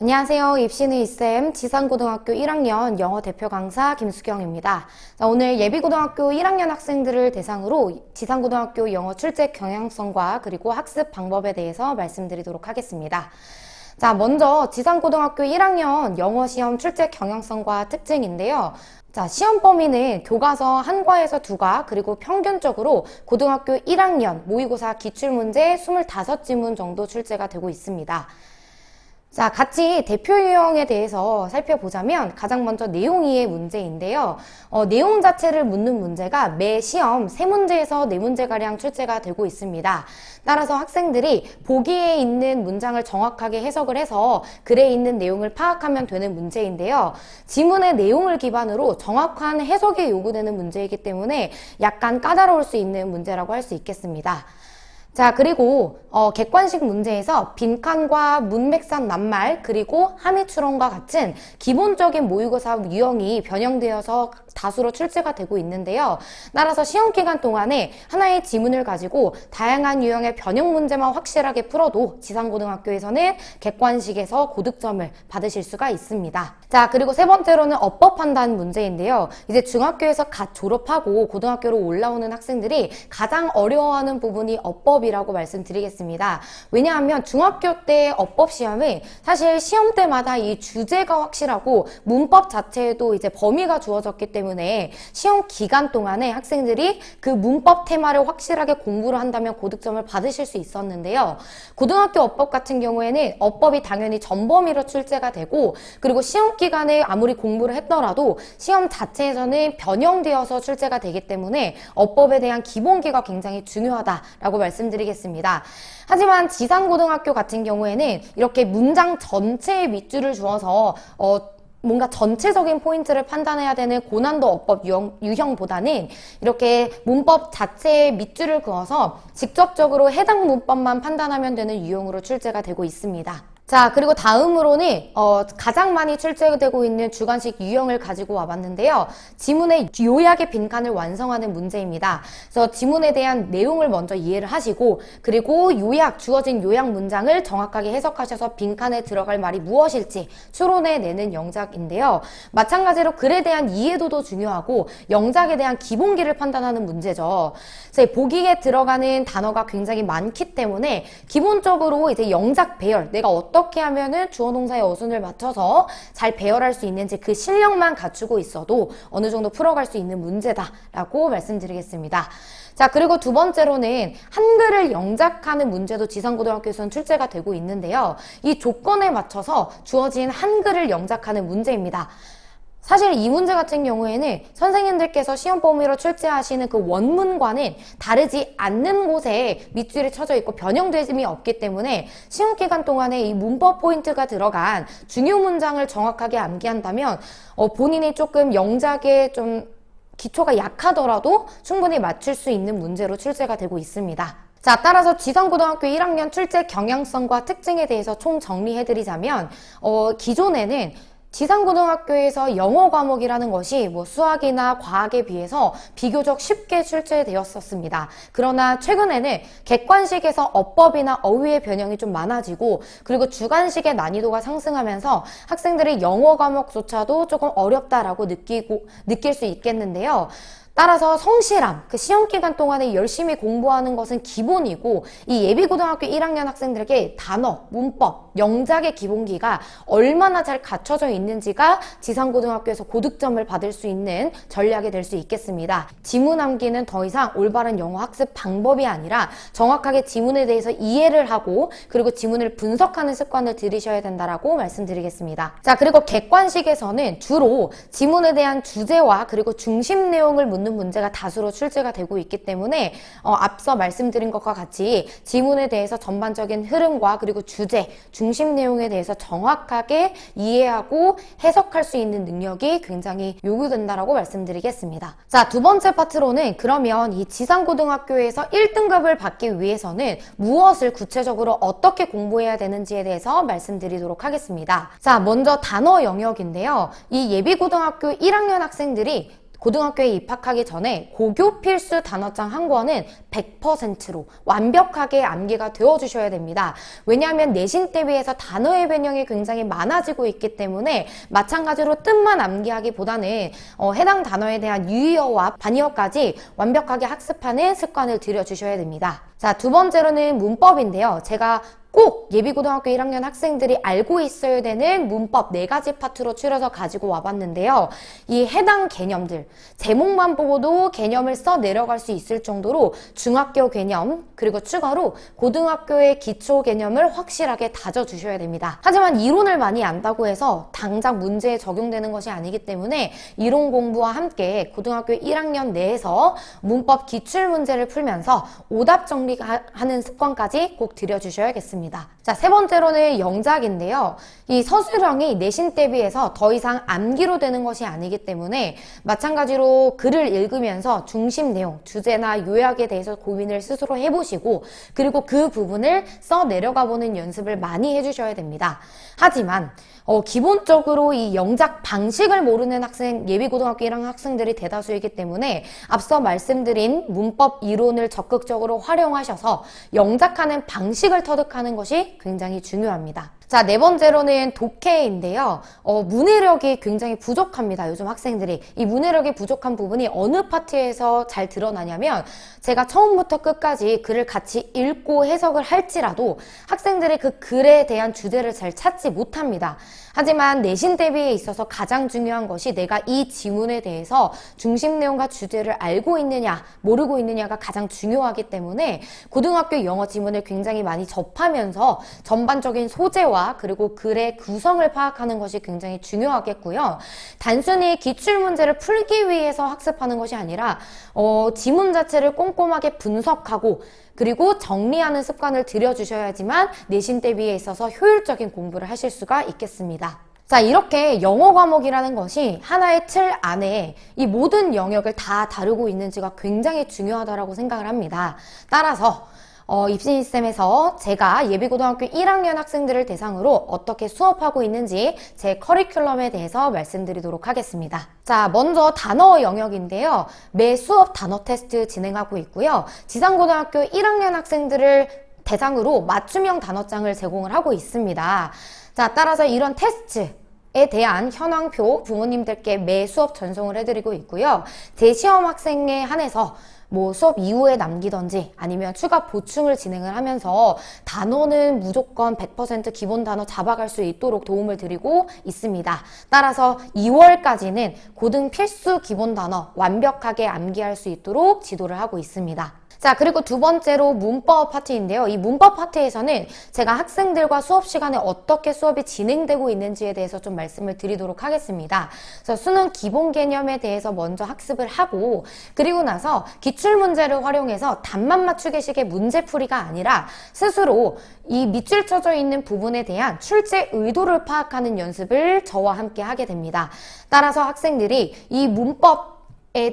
안녕하세요. 입시는 이쌤 지산고등학교 1학년 영어 대표 강사 김수경입니다. 자, 오늘 예비고등학교 1학년 학생들을 대상으로 지산고등학교 영어 출제 경향성과 그리고 학습 방법에 대해서 말씀드리도록 하겠습니다. 자, 먼저 지산고등학교 1학년 영어 시험 출제 경향성과 특징인데요. 자, 시험 범위는 교과서 한 과에서 두 과, 그리고 평균적으로 고등학교 1학년 모의고사 기출문제 25지문 정도 출제가 되고 있습니다. 자, 같이 대표 유형에 대해서 살펴보자면 가장 먼저 내용 이해 문제인데요. 내용 자체를 묻는 문제가 매 시험 3문제에서 4문제가량 출제가 되고 있습니다. 따라서 학생들이 보기에 있는 문장을 정확하게 해석을 해서 글에 있는 내용을 파악하면 되는 문제인데요. 지문의 내용을 기반으로 정확한 해석이 요구되는 문제이기 때문에 약간 까다로울 수 있는 문제라고 할 수 있겠습니다. 자, 그리고 객관식 문제에서 빈칸과 문맥상 낱말 그리고 함의 추론과 같은 기본적인 모의고사 유형이 변형되어서 다수로 출제가 되고 있는데요. 따라서 시험 기간 동안에 하나의 지문을 가지고 다양한 유형의 변형 문제만 확실하게 풀어도 지산고등학교에서는 객관식에서 고득점을 받으실 수가 있습니다. 자, 그리고 세 번째로는 어법 판단 문제인데요. 이제 중학교에서 갓 졸업하고 고등학교로 올라오는 학생들이 가장 어려워하는 부분이 어법이라고 말씀드리겠습니다. 왜냐하면 중학교 때 어법 시험은 사실 시험 때마다 이 주제가 확실하고 문법 자체에도 이제 범위가 주어졌기 때문에 시험 기간 동안에 학생들이 그 문법 테마를 확실하게 공부를 한다면 고득점을 받으실 수 있었는데요. 고등학교 어법 같은 경우에는 어법이 당연히 전범위로 출제가 되고, 그리고 시험 기간에 아무리 공부를 했더라도 시험 자체에서는 변형되어서 출제가 되기 때문에 어법에 대한 기본기가 굉장히 중요하다라고 말씀드리겠습니다. 하지만 지산고등학교 같은 경우에는 이렇게 문장 전체에 밑줄을 주어서 뭔가 전체적인 포인트를 판단해야 되는 고난도 어법 유형보다는 이렇게 문법 자체에 밑줄을 그어서 직접적으로 해당 문법만 판단하면 되는 유형으로 출제가 되고 있습니다. 자, 그리고 다음으로는 가장 많이 출제되고 있는 주관식 유형을 가지고 와봤는데요. 지문의 요약의 빈칸을 완성하는 문제입니다. 그래서 지문에 대한 내용을 먼저 이해를 하시고, 그리고 주어진 요약 문장을 정확하게 해석하셔서 빈칸에 들어갈 말이 무엇일지 추론해내는 영작인데요. 마찬가지로 글에 대한 이해도도 중요하고 영작에 대한 기본기를 판단하는 문제죠. 그래서 보기에 들어가는 단어가 굉장히 많기 때문에 기본적으로 이제 영작 배열, 내가 어떻게 하면은 주어 동사의 어순을 맞춰서 잘 배열할 수 있는지 그 실력만 갖추고 있어도 어느 정도 풀어갈 수 있는 문제다라고 말씀드리겠습니다. 자, 그리고 두 번째로는 한글을 영작하는 문제도 지산고등학교에서는 출제가 되고 있는데요. 이 조건에 맞춰서 주어진 한글을 영작하는 문제입니다. 사실 이 문제 같은 경우에는 선생님들께서 시험 범위로 출제하시는 그 원문과는 다르지 않는 곳에 밑줄이 쳐져 있고 변형됨이 없기 때문에 시험 기간 동안에 이 문법 포인트가 들어간 중요 문장을 정확하게 암기한다면 본인이 조금 영작에 좀 기초가 약하더라도 충분히 맞출 수 있는 문제로 출제가 되고 있습니다. 자, 따라서 지산고등학교 1학년 출제 경향성과 특징에 대해서 총 정리해드리자면 기존에는 지산고등학교에서 영어 과목이라는 것이 수학이나 과학에 비해서 비교적 쉽게 출제되었었습니다. 그러나 최근에는 객관식에서 어법이나 어휘의 변형이 좀 많아지고, 그리고 주관식의 난이도가 상승하면서 학생들이 영어 과목조차도 조금 어렵다라고 느낄 수 있겠는데요. 따라서 성실함, 그 시험 기간 동안에 열심히 공부하는 것은 기본이고, 이 예비고등학교 1학년 학생들에게 단어, 문법, 영작의 기본기가 얼마나 잘 갖춰져 있는지가 지산고등학교에서 고득점을 받을 수 있는 전략이 될 수 있겠습니다. 지문 암기는 더 이상 올바른 영어 학습 방법이 아니라 정확하게 지문에 대해서 이해를 하고, 그리고 지문을 분석하는 습관을 들이셔야 된다라고 말씀드리겠습니다. 자, 그리고 객관식에서는 주로 지문에 대한 주제와 그리고 중심 내용을 묻는 문제가 다수로 출제가 되고 있기 때문에 앞서 말씀드린 것과 같이 지문에 대해서 전반적인 흐름과 그리고 주제, 중심 내용에 대해서 정확하게 이해하고 해석할 수 있는 능력이 굉장히 요구된다라고 말씀드리겠습니다. 자, 두 번째 파트로는 그러면 이 지산고등학교에서 1등급을 받기 위해서는 무엇을 구체적으로 어떻게 공부해야 되는지에 대해서 말씀드리도록 하겠습니다. 자, 먼저 단어 영역인데요. 이 예비고등학교 1학년 학생들이 고등학교에 입학하기 전에 고교 필수 단어장 한 권은 100%로 완벽하게 암기가 되어주셔야 됩니다. 왜냐하면 내신 대비해서 단어의 변형이 굉장히 많아지고 있기 때문에 마찬가지로 뜻만 암기하기보다는 해당 단어에 대한 유의어와 반의어까지 완벽하게 학습하는 습관을 들여주셔야 됩니다. 자, 두 번째로는 문법인데요. 제가 꼭 예비고등학교 1학년 학생들이 알고 있어야 되는 문법 4가지 파트로 추려서 가지고 와봤는데요. 이 해당 개념들, 제목만 보고도 개념을 써 내려갈 수 있을 정도로 중학교 개념, 그리고 추가로 고등학교의 기초 개념을 확실하게 다져주셔야 됩니다. 하지만 이론을 많이 안다고 해서 당장 문제에 적용되는 것이 아니기 때문에 이론 공부와 함께 고등학교 1학년 내에서 문법 기출문제를 풀면서 오답 정리하는 습관까지 꼭 들여주셔야겠습니다. 자, 세 번째로는 영작인데요. 이 서술형이 내신 대비해서 더 이상 암기로 되는 것이 아니기 때문에 마찬가지로 글을 읽으면서 중심 내용, 주제나 요약에 대해서 고민을 스스로 해보시고 그리고 그 부분을 써 내려가 보는 연습을 많이 해주셔야 됩니다. 하지만 기본적으로 이 영작 방식을 모르는 학생, 예비고등학교 1학년 학생들이 대다수이기 때문에 앞서 말씀드린 문법 이론을 적극적으로 활용하셔서 영작하는 방식을 터득하는 것이 굉장히 중요합니다. 자, 네 번째로는 독해인데요. 문해력이 굉장히 부족합니다. 요즘 학생들이. 이 문해력이 부족한 부분이 어느 파트에서 잘 드러나냐면 제가 처음부터 끝까지 글을 같이 읽고 해석을 할지라도 학생들이 그 글에 대한 주제를 잘 찾지 못합니다. 하지만 내신 대비에 있어서 가장 중요한 것이 내가 이 지문에 대해서 중심 내용과 주제를 알고 있느냐, 모르고 있느냐가 가장 중요하기 때문에 고등학교 영어 지문을 굉장히 많이 접하면서 전반적인 소재와 그리고 글의 구성을 파악하는 것이 굉장히 중요하겠고요. 단순히 기출문제를 풀기 위해서 학습하는 것이 아니라 지문 자체를 꼼꼼하게 분석하고 그리고 정리하는 습관을 들여주셔야지만 내신 대비에 있어서 효율적인 공부를 하실 수가 있겠습니다. 자, 이렇게 영어 과목이라는 것이 하나의 틀 안에 이 모든 영역을 다 다루고 있는지가 굉장히 중요하다고 생각을 합니다. 따라서 입시니쌤에서 제가 예비고등학교 1학년 학생들을 대상으로 어떻게 수업하고 있는지 제 커리큘럼에 대해서 말씀드리도록 하겠습니다. 자, 먼저 단어 영역인데요. 매 수업 단어 테스트 진행하고 있고요. 지상고등학교 1학년 학생들을 대상으로 맞춤형 단어장을 제공을 하고 있습니다. 자, 따라서 이런 테스트에 대한 현황표 부모님들께 매 수업 전송을 해드리고 있고요. 재시험 학생에 한해서 수업 이후에 남기던지 아니면 추가 보충을 진행을 하면서 단어는 무조건 100% 기본 단어 잡아갈 수 있도록 도움을 드리고 있습니다. 따라서 2월까지는 고등 필수 기본 단어 완벽하게 암기할 수 있도록 지도를 하고 있습니다. 자, 그리고 두 번째로 문법 파트인데요. 이 문법 파트에서는 제가 학생들과 수업 시간에 어떻게 수업이 진행되고 있는지에 대해서 좀 말씀을 드리도록 하겠습니다. 그래서 수능 기본 개념에 대해서 먼저 학습을 하고 그리고 나서 기출문제를 활용해서 답만 맞추기식의 문제풀이가 아니라 스스로 이 밑줄 쳐져 있는 부분에 대한 출제 의도를 파악하는 연습을 저와 함께 하게 됩니다. 따라서 학생들이 이 문법에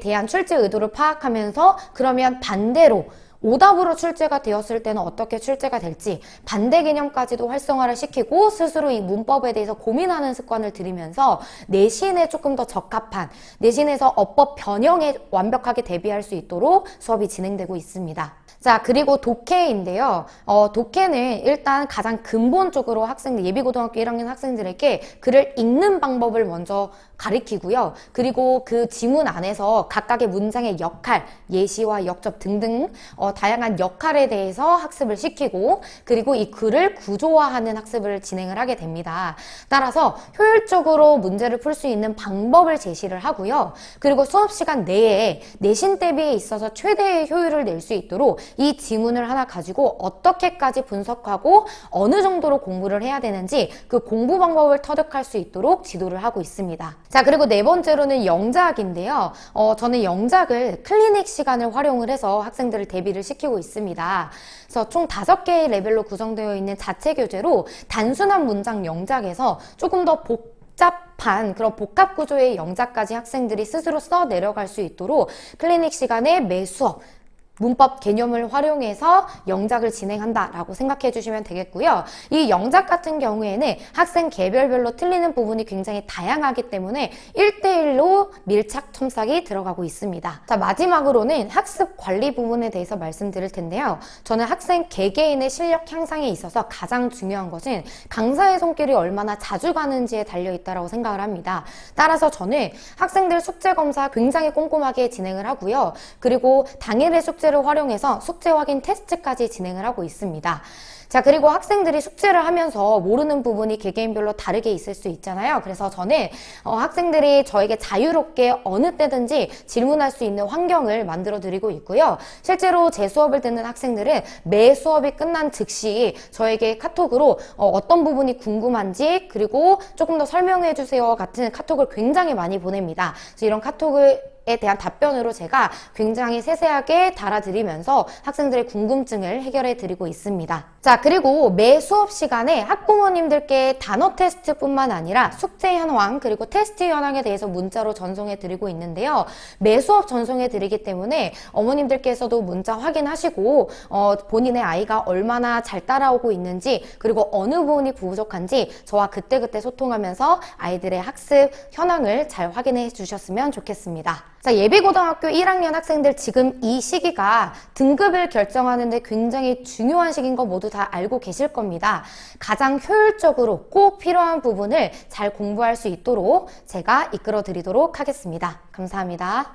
대한 출제 의도를 파악하면서 그러면 반대로 오답으로 출제가 되었을 때는 어떻게 출제가 될지 반대 개념까지도 활성화를 시키고 스스로 이 문법에 대해서 고민하는 습관을 들이면서 내신에 조금 더 적합한 내신에서 어법 변형에 완벽하게 대비할 수 있도록 수업이 진행되고 있습니다. 자, 그리고 독해인데요. 독해는 일단 가장 근본적으로 학생들, 예비고등학교 1학년 학생들에게 글을 읽는 방법을 먼저 가리키고요. 그리고 그 지문 안에서 각각의 문장의 역할, 예시와 역접 등등 다양한 역할에 대해서 학습을 시키고 그리고 이 글을 구조화하는 학습을 진행을 하게 됩니다. 따라서 효율적으로 문제를 풀 수 있는 방법을 제시를 하고요. 그리고 수업 시간 내에 내신 대비에 있어서 최대의 효율을 낼 수 있도록 이 지문을 하나 가지고 어떻게까지 분석하고 어느 정도로 공부를 해야 되는지 그 공부 방법을 터득할 수 있도록 지도를 하고 있습니다. 자, 그리고 네 번째로는 영작인데요. 저는 영작을 클리닉 시간을 활용을 해서 학생들을 대비를 시키고 있습니다. 그래서 총 5개의 레벨로 구성되어 있는 자체 교재로 단순한 문장 영작에서 조금 더 복잡한 그런 복합 구조의 영작까지 학생들이 스스로 써 내려갈 수 있도록 클리닉 시간에 매 수업 문법 개념을 활용해서 영작을 진행한다라고 생각해 주시면 되겠고요. 이 영작 같은 경우에는 학생 개별별로 틀리는 부분이 굉장히 다양하기 때문에 1대1로 밀착 첨삭이 들어가고 있습니다. 자, 마지막으로는 학습 관리 부분에 대해서 말씀드릴 텐데요. 저는 학생 개개인의 실력 향상에 있어서 가장 중요한 것은 강사의 손길이 얼마나 자주 가는지에 달려있다고 생각을 합니다. 따라서 저는 학생들 숙제 검사 굉장히 꼼꼼하게 진행을 하고요. 그리고 당일의 숙제를 활용해서 숙제 확인 테스트까지 진행을 하고 있습니다. 자, 그리고 학생들이 숙제를 하면서 모르는 부분이 개개인별로 다르게 있을 수 있잖아요. 그래서 저는 학생들이 저에게 자유롭게 어느 때든지 질문할 수 있는 환경을 만들어 드리고 있고요. 실제로 제 수업을 듣는 학생들은 매 수업이 끝난 즉시 저에게 카톡으로 어떤 부분이 궁금한지, 그리고 조금 더 설명해 주세요 같은 카톡을 굉장히 많이 보냅니다. 그래서 이런 카톡에 대한 답변으로 제가 굉장히 세세하게 달아드리면서 학생들의 궁금증을 해결해 드리고 있습니다. 자, 그리고 매 수업 시간에 학부모님들께 단어 테스트뿐만 아니라 숙제 현황 그리고 테스트 현황에 대해서 문자로 전송해 드리고 있는데요. 매 수업 전송해 드리기 때문에 어머님들께서도 문자 확인하시고 본인의 아이가 얼마나 잘 따라오고 있는지, 그리고 어느 부분이 부족한지 저와 그때그때 소통하면서 아이들의 학습 현황을 잘 확인해 주셨으면 좋겠습니다. 자, 예비고등학교 1학년 학생들 지금 이 시기가 등급을 결정하는 데 굉장히 중요한 시기인 거 모두 다 알고 계실 겁니다. 가장 효율적으로 꼭 필요한 부분을 잘 공부할 수 있도록 제가 이끌어 드리도록 하겠습니다. 감사합니다.